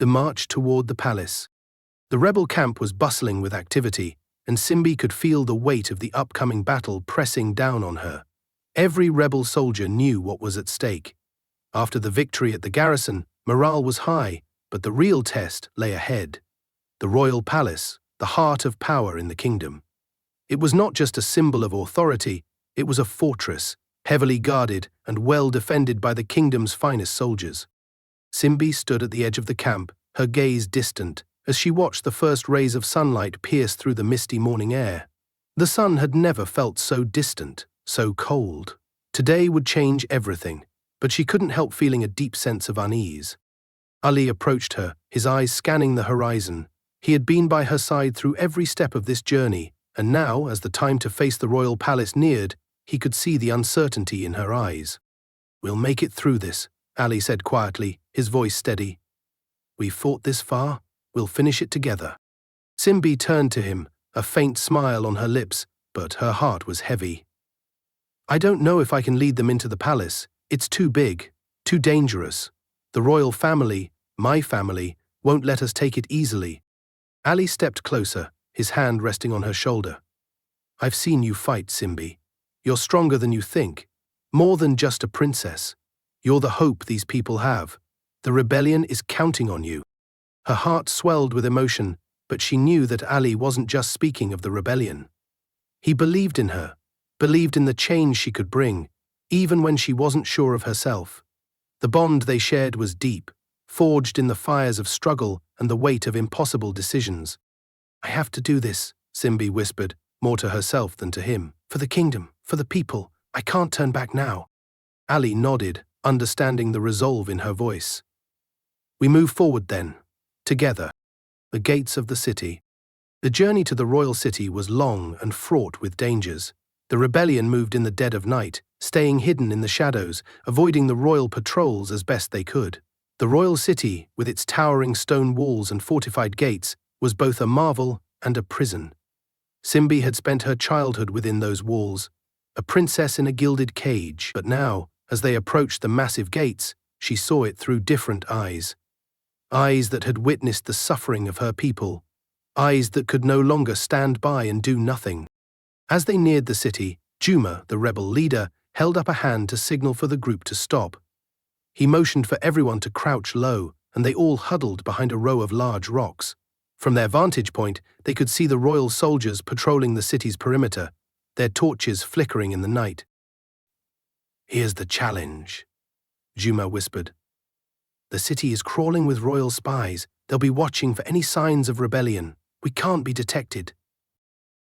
The march toward the palace. The rebel camp was bustling with activity, and Simbi could feel the weight of the upcoming battle pressing down on her. Every rebel soldier knew what was at stake. After the victory at the garrison, morale was high, but the real test lay ahead. The royal palace, the heart of power in the kingdom. It was not just a symbol of authority, it was a fortress, heavily guarded and well defended by the kingdom's finest soldiers. Simbi stood at the edge of the camp, her gaze distant, as she watched the first rays of sunlight pierce through the misty morning air. The sun had never felt so distant, so cold. Today would change everything, but she couldn't help feeling a deep sense of unease. Ali approached her, his eyes scanning the horizon. He had been by her side through every step of this journey, and now, as the time to face the royal palace neared, he could see the uncertainty in her eyes. "We'll make it through this," Ali said quietly, his voice steady. "We've fought this far, we'll finish it together." Simbi turned to him, a faint smile on her lips, but her heart was heavy. "I don't know if I can lead them into the palace. It's too big, too dangerous. The royal family, my family, won't let us take it easily." Ali stepped closer, his hand resting on her shoulder. "I've seen you fight, Simbi. You're stronger than you think. More than just a princess. You're the hope these people have. The rebellion is counting on you." Her heart swelled with emotion, but she knew that Ali wasn't just speaking of the rebellion. He believed in her, believed in the change she could bring, even when she wasn't sure of herself. The bond they shared was deep, forged in the fires of struggle and the weight of impossible decisions. "I have to do this," Simbi whispered, more to herself than to him. "For the kingdom, for the people, I can't turn back now." Ali nodded, understanding the resolve in her voice. "We move forward then, together." The gates of the city. The journey to the royal city was long and fraught with dangers. The rebellion moved in the dead of night, staying hidden in the shadows, avoiding the royal patrols as best they could. The royal city, with its towering stone walls and fortified gates, was both a marvel and a prison. Simbi had spent her childhood within those walls, a princess in a gilded cage, but now, as they approached the massive gates, she saw it through different eyes. Eyes that had witnessed the suffering of her people, eyes that could no longer stand by and do nothing. As they neared the city, Juma, the rebel leader, held up a hand to signal for the group to stop. He motioned for everyone to crouch low, and they all huddled behind a row of large rocks. From their vantage point, they could see the royal soldiers patrolling the city's perimeter, their torches flickering in the night. "Here's the challenge," Juma whispered. "The city is crawling with royal spies. They'll be watching for any signs of rebellion. We can't be detected."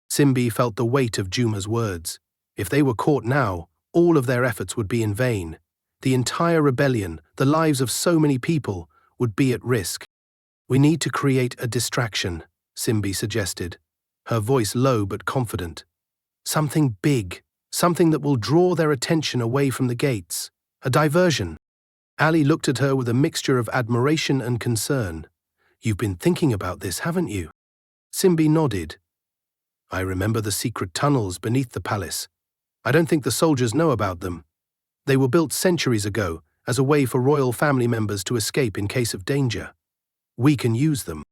Simbi felt the weight of Juma's words. If they were caught now, all of their efforts would be in vain. The entire rebellion, the lives of so many people, would be at risk. "We need to create a distraction," Simbi suggested, her voice low but confident. "Something big, something that will draw their attention away from the gates. A diversion." Ali looked at her with a mixture of admiration and concern. "You've been thinking about this, haven't you?" Simbi nodded. "I remember the secret tunnels beneath the palace. I don't think the soldiers know about them. They were built centuries ago as a way for royal family members to escape in case of danger. We can use them."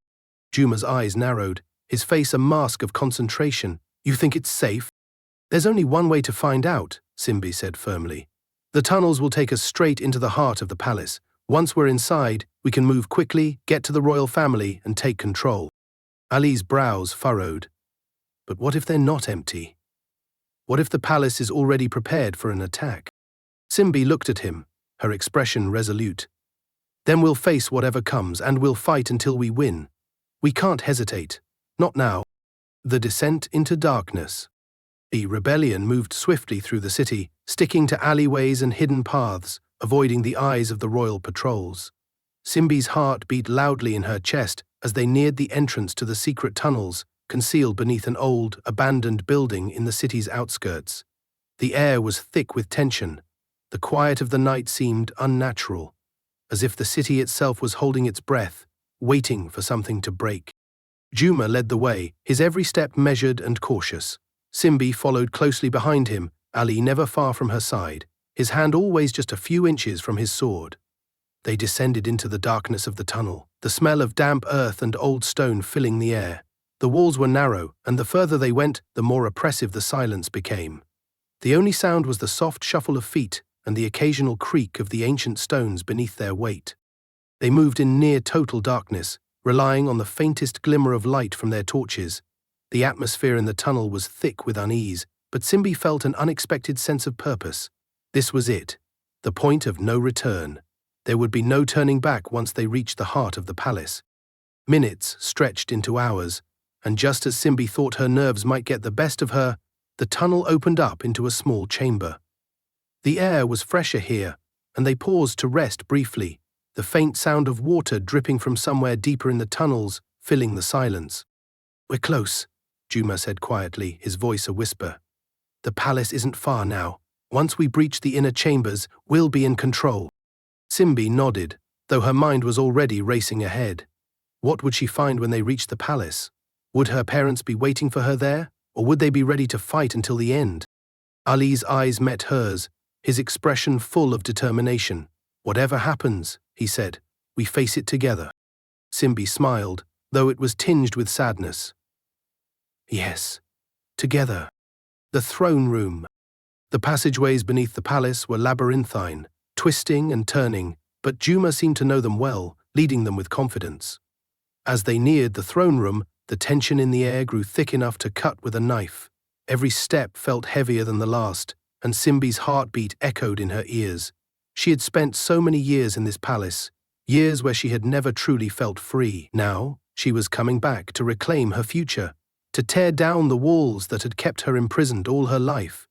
Juma's eyes narrowed, his face a mask of concentration. "You think it's safe?" "There's only one way to find out," Simbi said firmly. "The tunnels will take us straight into the heart of the palace. Once we're inside, we can move quickly, get to the royal family, and take control." Ali's brows furrowed. But what if they're not empty? What if the palace is already prepared for an attack? Simbi looked at him, her expression resolute. "Then we'll face whatever comes, and we'll fight until we win. We can't hesitate. Not now." The descent into darkness. The rebellion moved swiftly through the city, sticking to alleyways and hidden paths, avoiding the eyes of the royal patrols. Simbi's heart beat loudly in her chest as they neared the entrance to the secret tunnels, concealed beneath an old, abandoned building in the city's outskirts. The air was thick with tension. The quiet of the night seemed unnatural, as if the city itself was holding its breath, waiting for something to break. Juma led the way, his every step measured and cautious. Simbi followed closely behind him, Ali never far from her side, his hand always just a few inches from his sword. They descended into the darkness of the tunnel, the smell of damp earth and old stone filling the air. The walls were narrow, and the further they went, the more oppressive the silence became. The only sound was the soft shuffle of feet and the occasional creak of the ancient stones beneath their weight. They moved in near total darkness, relying on the faintest glimmer of light from their torches. The atmosphere in the tunnel was thick with unease, but Simbi felt an unexpected sense of purpose. This was it, the point of no return. There would be no turning back once they reached the heart of the palace. Minutes stretched into hours, and just as Simbi thought her nerves might get the best of her, the tunnel opened up into a small chamber. The air was fresher here, and they paused to rest briefly, the faint sound of water dripping from somewhere deeper in the tunnels, filling the silence. "We're close," Juma said quietly, his voice a whisper. "The palace isn't far now. Once we breach the inner chambers, we'll be in control." Simbi nodded, though her mind was already racing ahead. What would she find when they reached the palace? Would her parents be waiting for her there, or would they be ready to fight until the end? Ali's eyes met hers, his expression full of determination. "Whatever happens," he said, "we face it together." Simbi smiled, though it was tinged with sadness. "Yes, together." The throne room. The passageways beneath the palace were labyrinthine, twisting and turning, but Juma seemed to know them well, leading them with confidence. As they neared the throne room, the tension in the air grew thick enough to cut with a knife. Every step felt heavier than the last, and Simbi's heartbeat echoed in her ears. She had spent so many years in this palace, years where she had never truly felt free. Now, she was coming back to reclaim her future, to tear down the walls that had kept her imprisoned all her life.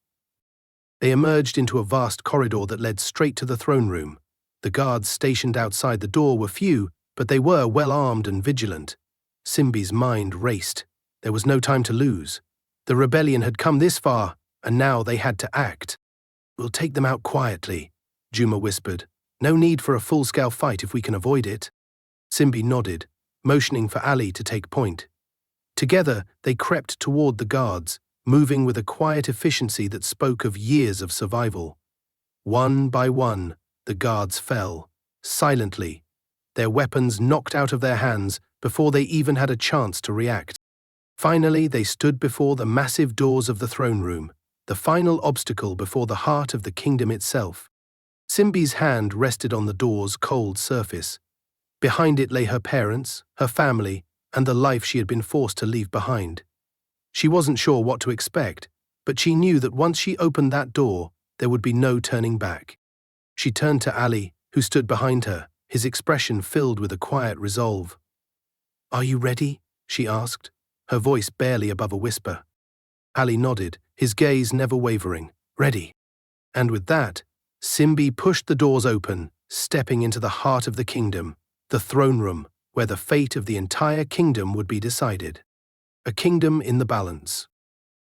They emerged into a vast corridor that led straight to the throne room. The guards stationed outside the door were few, but they were well armed and vigilant. Simbi's mind raced. There was no time to lose. The rebellion had come this far, and now they had to act. "We'll take them out quietly," Juma whispered. "No need for a full-scale fight if we can avoid it." Simbi nodded, motioning for Ali to take point. Together, they crept toward the guards, moving with a quiet efficiency that spoke of years of survival. One by one, the guards fell, silently, their weapons knocked out of their hands before they even had a chance to react. Finally, they stood before the massive doors of the throne room, the final obstacle before the heart of the kingdom itself. Simbi's hand rested on the door's cold surface. Behind it lay her parents, her family, and the life she had been forced to leave behind. She wasn't sure what to expect, but she knew that once she opened that door, there would be no turning back. She turned to Ali, who stood behind her, his expression filled with a quiet resolve. "Are you ready?" she asked, her voice barely above a whisper. Ali nodded, his gaze never wavering. "Ready." And with that, Simbi pushed the doors open, stepping into the heart of the kingdom, the throne room, where the fate of the entire kingdom would be decided. A kingdom in the balance.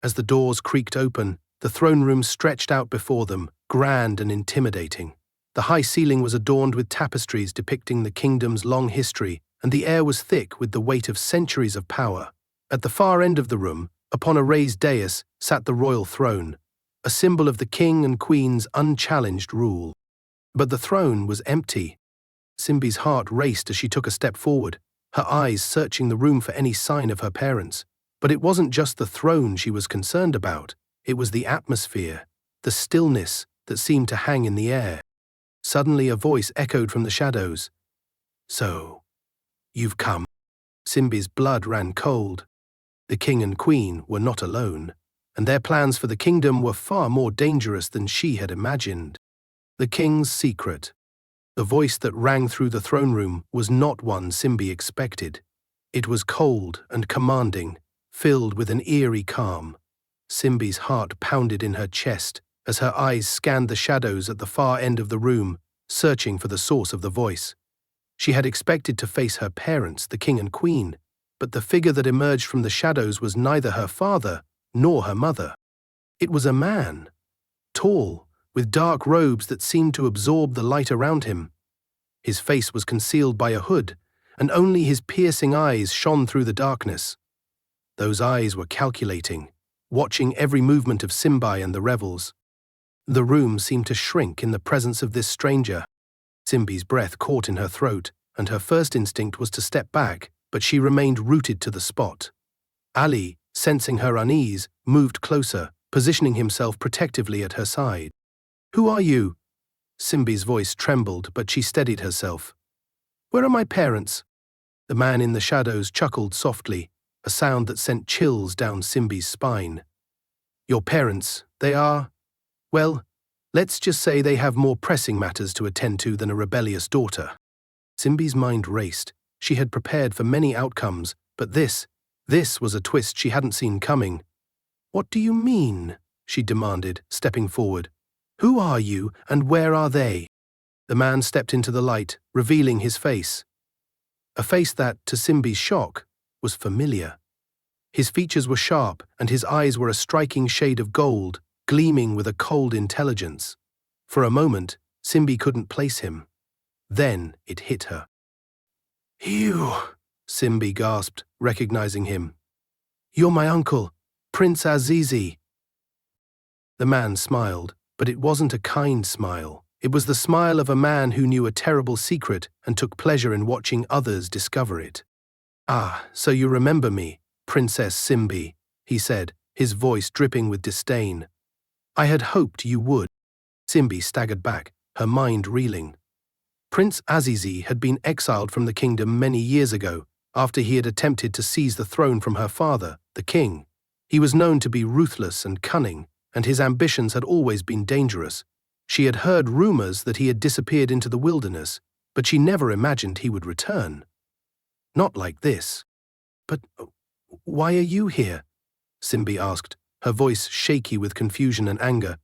As the doors creaked open, the throne room stretched out before them, grand and intimidating. The high ceiling was adorned with tapestries depicting the kingdom's long history, and the air was thick with the weight of centuries of power. At the far end of the room, upon a raised dais, sat the royal throne, a symbol of the king and queen's unchallenged rule. But the throne was empty. Simbi's heart raced as she took a step forward, her eyes searching the room for any sign of her parents. But it wasn't just the throne she was concerned about, it was the atmosphere, the stillness that seemed to hang in the air. Suddenly a voice echoed from the shadows. "So, you've come." Simbi's blood ran cold. The king and queen were not alone, and their plans for the kingdom were far more dangerous than she had imagined. The king's secret. The voice that rang through the throne room was not one Simbi expected. It was cold and commanding, filled with an eerie calm. Simbi's heart pounded in her chest as her eyes scanned the shadows at the far end of the room, searching for the source of the voice. She had expected to face her parents, the king and queen, but the figure that emerged from the shadows was neither her father nor her mother. It was a man, tall, with dark robes that seemed to absorb the light around him. His face was concealed by a hood, and only his piercing eyes shone through the darkness. Those eyes were calculating, watching every movement of Simbi and the rebels. The room seemed to shrink in the presence of this stranger. Simbi's breath caught in her throat, and her first instinct was to step back, but she remained rooted to the spot. Ali, sensing her unease, moved closer, positioning himself protectively at her side. "Who are you?" Simbi's voice trembled, but she steadied herself. "Where are my parents?" The man in the shadows chuckled softly, a sound that sent chills down Simbi's spine. "Your parents, they are… well, let's just say they have more pressing matters to attend to than a rebellious daughter." Simbi's mind raced. She had prepared for many outcomes, but this was a twist she hadn't seen coming. "What do you mean?" she demanded, stepping forward. "Who are you, and where are they?" The man stepped into the light, revealing his face. A face that, to Simbi's shock, was familiar. His features were sharp, and his eyes were a striking shade of gold, gleaming with a cold intelligence. For a moment, Simbi couldn't place him. Then it hit her. "You," Simbi gasped, recognizing him. "You're my uncle, Prince Azizi." The man smiled, but it wasn't a kind smile. It was the smile of a man who knew a terrible secret and took pleasure in watching others discover it. "Ah, so you remember me, Princess Simbi," he said, his voice dripping with disdain. "I had hoped you would." Simbi staggered back, her mind reeling. Prince Azizi had been exiled from the kingdom many years ago, after he had attempted to seize the throne from her father, the king. He was known to be ruthless and cunning, and his ambitions had always been dangerous. She had heard rumors that he had disappeared into the wilderness, but she never imagined he would return. Not like this. "But why are you here?" Simbi asked, her voice shaky with confusion and anger.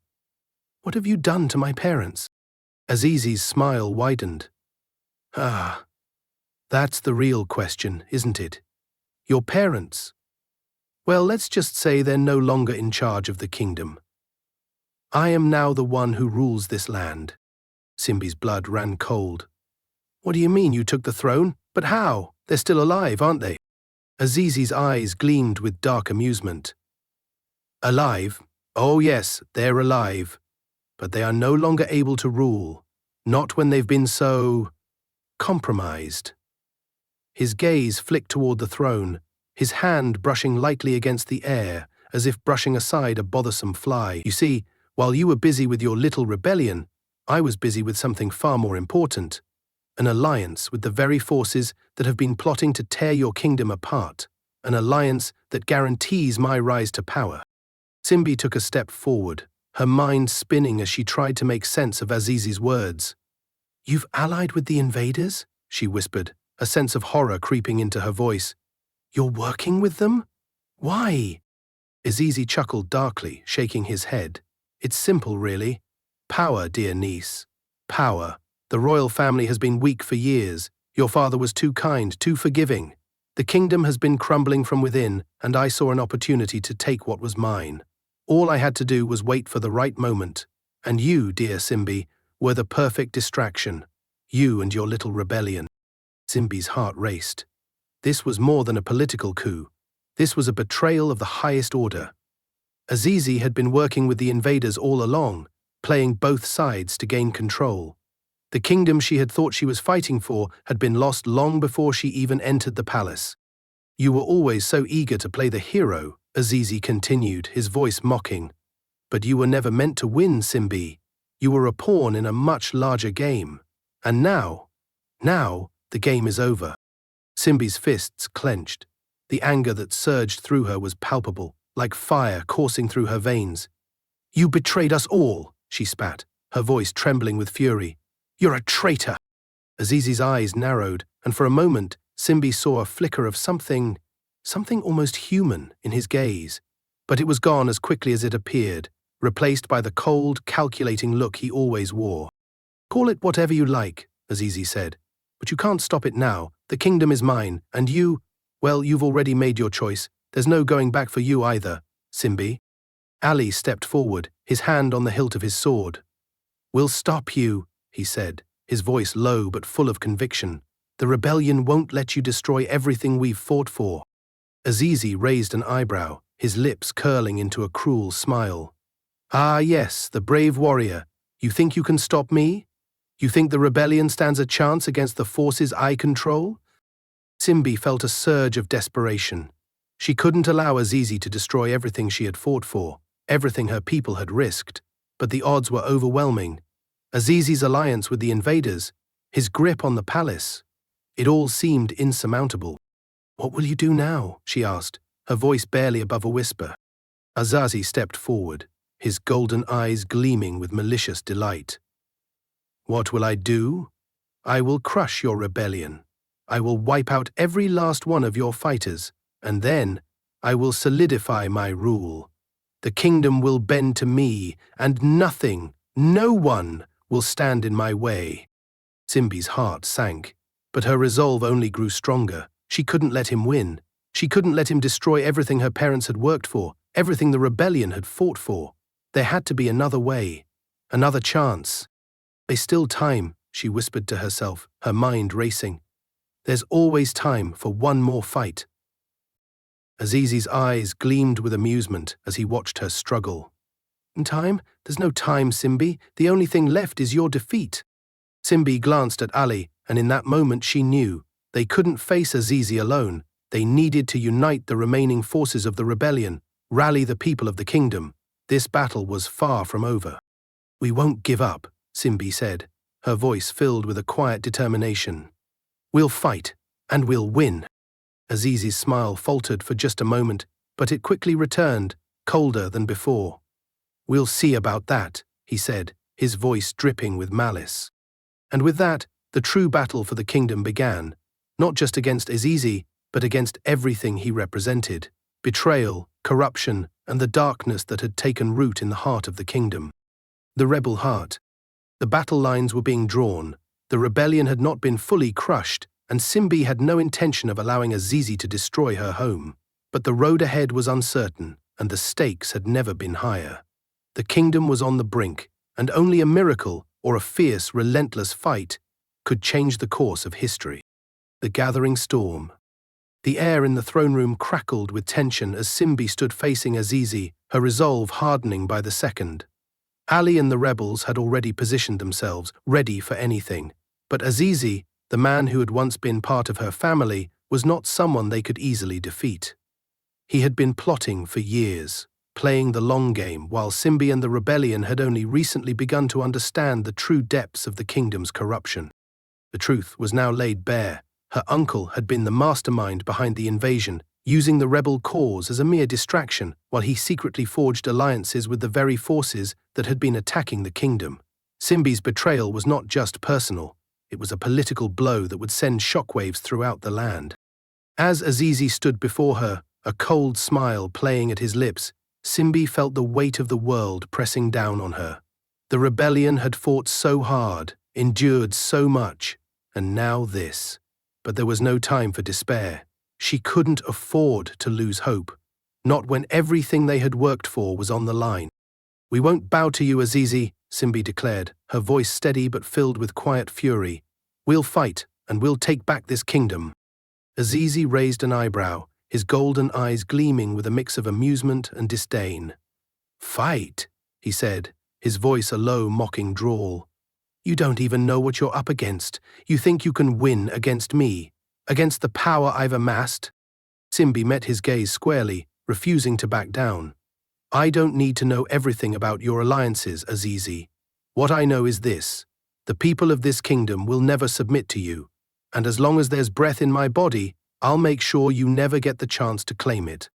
"What have you done to my parents?" Azizi's smile widened. "Ah, that's the real question, isn't it? Your parents. Well, let's just say they're no longer in charge of the kingdom. I am now the one who rules this land." Simbi's blood ran cold. "What do you mean you took the throne? But how? They're still alive, aren't they?" Azizi's eyes gleamed with dark amusement. "Alive? Oh yes, they're alive. But they are no longer able to rule. Not when they've been so… compromised." His gaze flicked toward the throne, his hand brushing lightly against the air, as if brushing aside a bothersome fly. "You see, while you were busy with your little rebellion, I was busy with something far more important. An alliance with the very forces that have been plotting to tear your kingdom apart. An alliance that guarantees my rise to power." Simbi took a step forward, her mind spinning as she tried to make sense of Azizi's words. "You've allied with the invaders?" she whispered, a sense of horror creeping into her voice. "You're working with them? Why?" Azizi chuckled darkly, shaking his head. "It's simple, really. Power, dear niece. Power. The royal family has been weak for years. Your father was too kind, too forgiving. The kingdom has been crumbling from within, and I saw an opportunity to take what was mine. All I had to do was wait for the right moment. And you, dear Simbi, were the perfect distraction. You and your little rebellion." Simbi's heart raced. This was more than a political coup. This was a betrayal of the highest order. Azizi had been working with the invaders all along, playing both sides to gain control. The kingdom she had thought she was fighting for had been lost long before she even entered the palace. "You were always so eager to play the hero," Azizi continued, his voice mocking. "But you were never meant to win, Simbi. You were a pawn in a much larger game. And now, the game is over." Simbi's fists clenched. The anger that surged through her was palpable, like fire coursing through her veins. "You betrayed us all," she spat, her voice trembling with fury. "You're a traitor." Azizi's eyes narrowed, and for a moment, Simbi saw a flicker of something almost human in his gaze. But it was gone as quickly as it appeared, replaced by the cold, calculating look he always wore. "Call it whatever you like," Azizi said. "But you can't stop it now. The kingdom is mine, and you, well, you've already made your choice. There's no going back for you either, Simbi." Ali stepped forward, his hand on the hilt of his sword. "We'll stop you," he said, his voice low but full of conviction. "The rebellion won't let you destroy everything we've fought for." Azizi raised an eyebrow, his lips curling into a cruel smile. "Ah yes, the brave warrior. You think you can stop me?" You think the rebellion stands a chance against the forces I control? Simbi felt a surge of desperation. She couldn't allow Azizi to destroy everything she had fought for, everything her people had risked, but the odds were overwhelming. Azizi's alliance with the invaders, his grip on the palace, it all seemed insurmountable. "What will you do now?" she asked, her voice barely above a whisper. Azizi stepped forward, his golden eyes gleaming with malicious delight. "What will I do? I will crush your rebellion. I will wipe out every last one of your fighters, and then I will solidify my rule. The kingdom will bend to me, and nothing, no one, will stand in my way." Simbi's heart sank, but her resolve only grew stronger. She couldn't let him win. She couldn't let him destroy everything her parents had worked for, everything the rebellion had fought for. There had to be another way, another chance. "There's still time," she whispered to herself, her mind racing. "There's always time for one more fight." Azizi's eyes gleamed with amusement as he watched her struggle. "Time? There's no time, Simbi. The only thing left is your defeat." Simbi glanced at Ali, and in that moment she knew they couldn't face Azizi alone. They needed to unite the remaining forces of the rebellion, rally the people of the kingdom. This battle was far from over. "We won't give up," Simbi said, her voice filled with a quiet determination. "We'll fight, and we'll win." Azizi's smile faltered for just a moment, but it quickly returned, colder than before. "We'll see about that," he said, his voice dripping with malice. And with that, the true battle for the kingdom began, not just against Azizi, but against everything he represented: betrayal, corruption, and the darkness that had taken root in the heart of the kingdom. The rebel heart. The battle lines were being drawn. The rebellion had not been fully crushed, and Simbi had no intention of allowing Azizi to destroy her home. But the road ahead was uncertain, and the stakes had never been higher. The kingdom was on the brink, and only a miracle, or a fierce, relentless fight, could change the course of history. The gathering storm. The air in the throne room crackled with tension as Simbi stood facing Azizi, her resolve hardening by the second. Ali and the rebels had already positioned themselves, ready for anything. But Azizi, the man who had once been part of her family, was not someone they could easily defeat. He had been plotting for years, playing the long game, while Simbi and the rebellion had only recently begun to understand the true depths of the kingdom's corruption. The truth was now laid bare. Her uncle had been the mastermind behind the invasion, using the rebel cause as a mere distraction, while he secretly forged alliances with the very forces that had been attacking the kingdom. Simbi's betrayal was not just personal, it was a political blow that would send shockwaves throughout the land. As Azizi stood before her, a cold smile playing at his lips, Simbi felt the weight of the world pressing down on her. The rebellion had fought so hard, endured so much, and now this. But there was no time for despair. She couldn't afford to lose hope, not when everything they had worked for was on the line. "We won't bow to you, Azizi," Simbi declared, her voice steady but filled with quiet fury. "We'll fight, and we'll take back this kingdom." Azizi raised an eyebrow, his golden eyes gleaming with a mix of amusement and disdain. "Fight," he said, his voice a low, mocking drawl. "You don't even know what you're up against. You think you can win against me, against the power I've amassed?" Simbi met his gaze squarely, refusing to back down. "I don't need to know everything about your alliances, Azizi. What I know is this: the people of this kingdom will never submit to you, and as long as there's breath in my body, I'll make sure you never get the chance to claim it."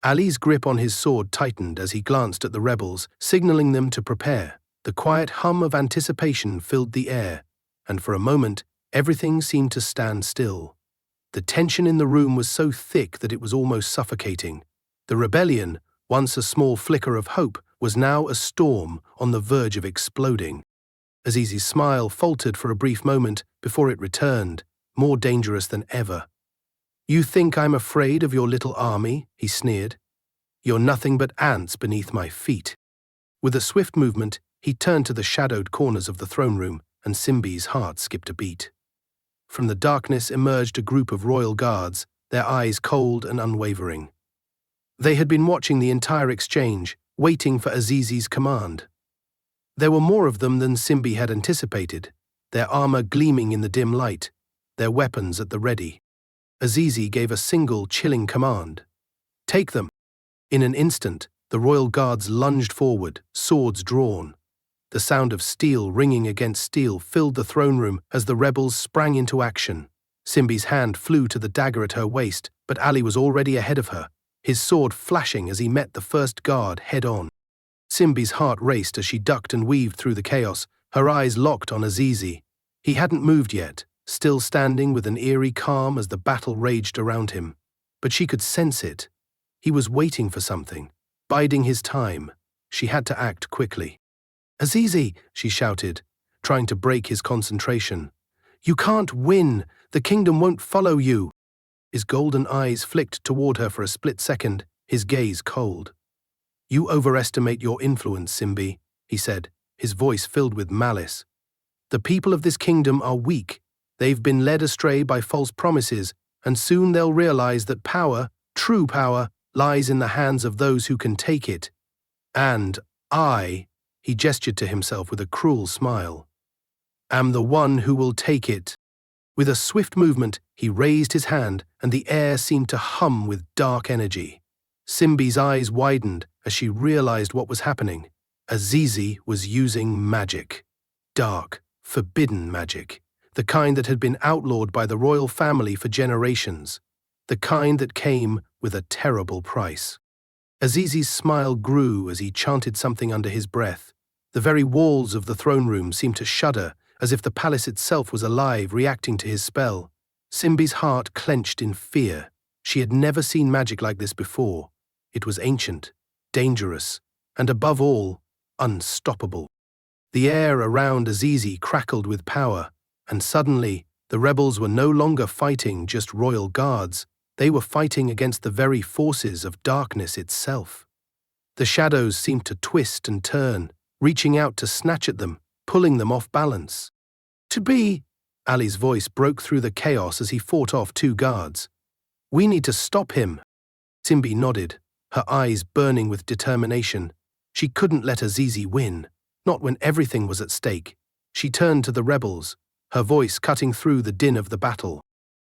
Ali's grip on his sword tightened as he glanced at the rebels, signaling them to prepare. The quiet hum of anticipation filled the air, and for a moment, everything seemed to stand still. The tension in the room was so thick that it was almost suffocating. The rebellion, once a small flicker of hope, was now a storm on the verge of exploding. Azizi's smile faltered for a brief moment before it returned, more dangerous than ever. "You think I'm afraid of your little army?" he sneered. "You're nothing but ants beneath my feet." With a swift movement, he turned to the shadowed corners of the throne room, and Simbi's heart skipped a beat. From the darkness emerged a group of royal guards, their eyes cold and unwavering. They had been watching the entire exchange, waiting for Azizi's command. There were more of them than Simbi had anticipated. their armor gleaming in the dim light, their weapons at the ready. Azizi gave a single chilling command. "Take them!" In an instant, the royal guards lunged forward, swords drawn. The sound of steel ringing against steel filled the throne room as the rebels sprang into action. Simbi's hand flew to the dagger at her waist, but Ali was already ahead of her, his sword flashing as he met the first guard head-on. Simbi's heart raced as she ducked and weaved through the chaos, her eyes locked on Azizi. He hadn't moved yet, still standing with an eerie calm as the battle raged around him. But she could sense it. He was waiting for something, biding his time. She had to act quickly. "Azizi," she shouted, trying to break his concentration. "You can't win! The kingdom won't follow you!" His golden eyes flicked toward her for a split second, his gaze cold. "You overestimate your influence, Simbi," he said, his voice filled with malice. "The people of this kingdom are weak. They've been led astray by false promises, and soon they'll realize that power, true power, lies in the hands of those who can take it. And I," he gestured to himself with a cruel smile, "am the one who will take it." With a swift movement, he raised his hand, and the air seemed to hum with dark energy. Simbi's eyes widened as she realized what was happening. Azizi was using magic. Dark, forbidden magic. The kind that had been outlawed by the royal family for generations. The kind that came with a terrible price. Azizi's smile grew as he chanted something under his breath. The very walls of the throne room seemed to shudder, as if the palace itself was alive, reacting to his spell. Simbi's heart clenched in fear. She had never seen magic like this before. It was ancient, dangerous, and above all, unstoppable. The air around Azizi crackled with power, and suddenly, the rebels were no longer fighting just royal guards. They were fighting against the very forces of darkness itself. The shadows seemed to twist and turn, reaching out to snatch at them, pulling them off balance. "To be," Ali's voice broke through the chaos as he fought off two guards. "We need to stop him." Simbi nodded, her eyes burning with determination. She couldn't let Azizi win, not when everything was at stake. She turned to the rebels, her voice cutting through the din of the battle.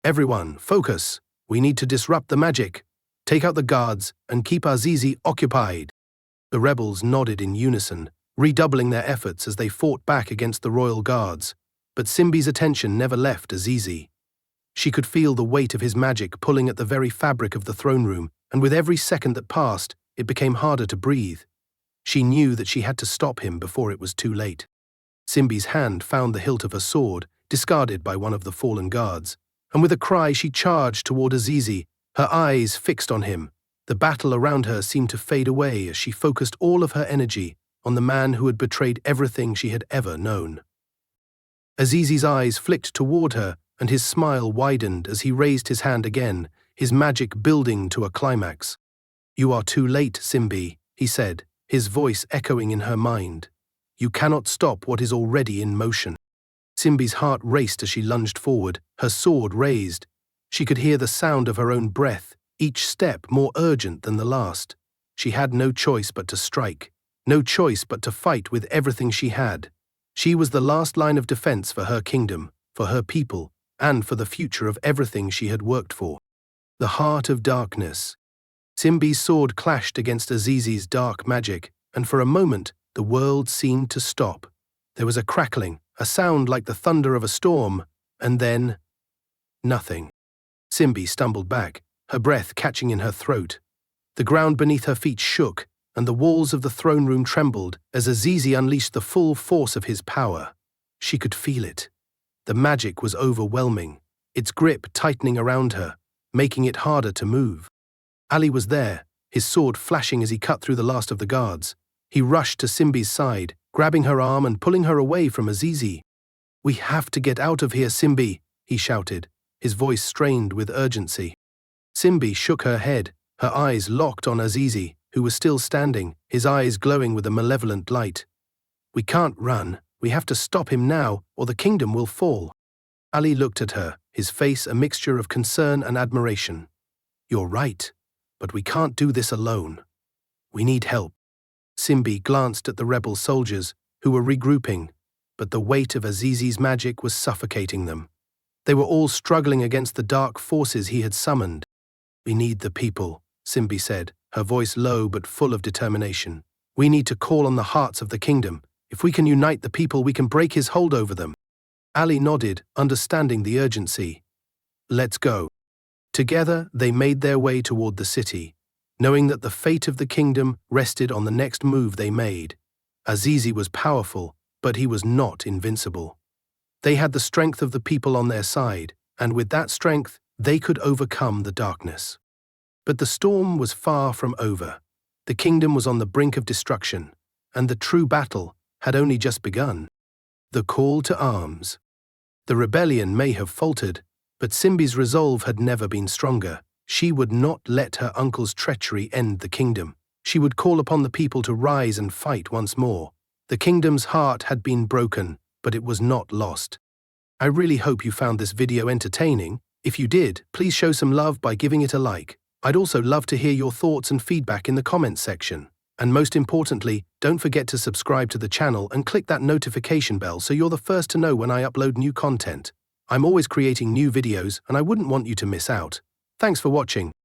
"Everyone, focus. We need to disrupt the magic. Take out the guards and keep Azizi occupied." The rebels nodded in unison, redoubling their efforts as they fought back against the royal guards. But Simbi's attention never left Azizi. She could feel the weight of his magic pulling at the very fabric of the throne room, and with every second that passed, it became harder to breathe. She knew that she had to stop him before it was too late. Simbi's hand found the hilt of her sword, discarded by one of the fallen guards, and with a cry she charged toward Azizi, her eyes fixed on him. The battle around her seemed to fade away as she focused all of her energy on the man who had betrayed everything she had ever known. Azizi's eyes flicked toward her, and his smile widened as he raised his hand again, his magic building to a climax. "You are too late, Simbi," he said, his voice echoing in her mind. "You cannot stop what is already in motion." Simbi's heart raced as she lunged forward, her sword raised. She could hear the sound of her own breath, each step more urgent than the last. She had no choice but to strike, no choice but to fight with everything she had. She was the last line of defense for her kingdom, for her people, and for the future of everything she had worked for. The heart of darkness. Simbi's sword clashed against Azizi's dark magic, and for a moment the world seemed to stop. There was a crackling, a sound like the thunder of a storm, and then nothing. Simbi stumbled back, her breath catching in her throat. The ground beneath her feet shook, and the walls of the throne room trembled as Azizi unleashed the full force of his power. She could feel it. The magic was overwhelming, its grip tightening around her, making it harder to move. Ali was there, his sword flashing as he cut through the last of the guards. He rushed to Simbi's side, grabbing her arm and pulling her away from Azizi. "We have to get out of here, Simbi," he shouted, his voice strained with urgency. Simbi shook her head, her eyes locked on Azizi, who was still standing, his eyes glowing with a malevolent light. "We can't run. We have to stop him now, or the kingdom will fall." Ali looked at her, his face a mixture of concern and admiration. "You're right, but we can't do this alone. We need help." Simbi glanced at the rebel soldiers, who were regrouping. but the weight of Azizi's magic was suffocating them. They were all struggling against the dark forces he had summoned. "We need the people," Simbi said, her voice low but full of determination. "We need to call on the hearts of the kingdom. If we can unite the people, we can break his hold over them." Ali nodded, understanding the urgency. "Let's go." Together, they made their way toward the city, knowing that the fate of the kingdom rested on the next move they made. Azizi was powerful, but he was not invincible. They had the strength of the people on their side, and with that strength, they could overcome the darkness. But the storm was far from over. The kingdom was on the brink of destruction, and the true battle had only just begun. The call to arms. The rebellion may have faltered, but Simbi's resolve had never been stronger. She would not let her uncle's treachery end the kingdom. She would call upon the people to rise and fight once more. The kingdom's heart had been broken, but it was not lost. I really hope you found this video entertaining. If you did, please show some love by giving it a like. I'd also love to hear your thoughts and feedback in the comments section. And most importantly, don't forget to subscribe to the channel and click that notification bell so you're the first to know when I upload new content. I'm always creating new videos and I wouldn't want you to miss out. Thanks for watching.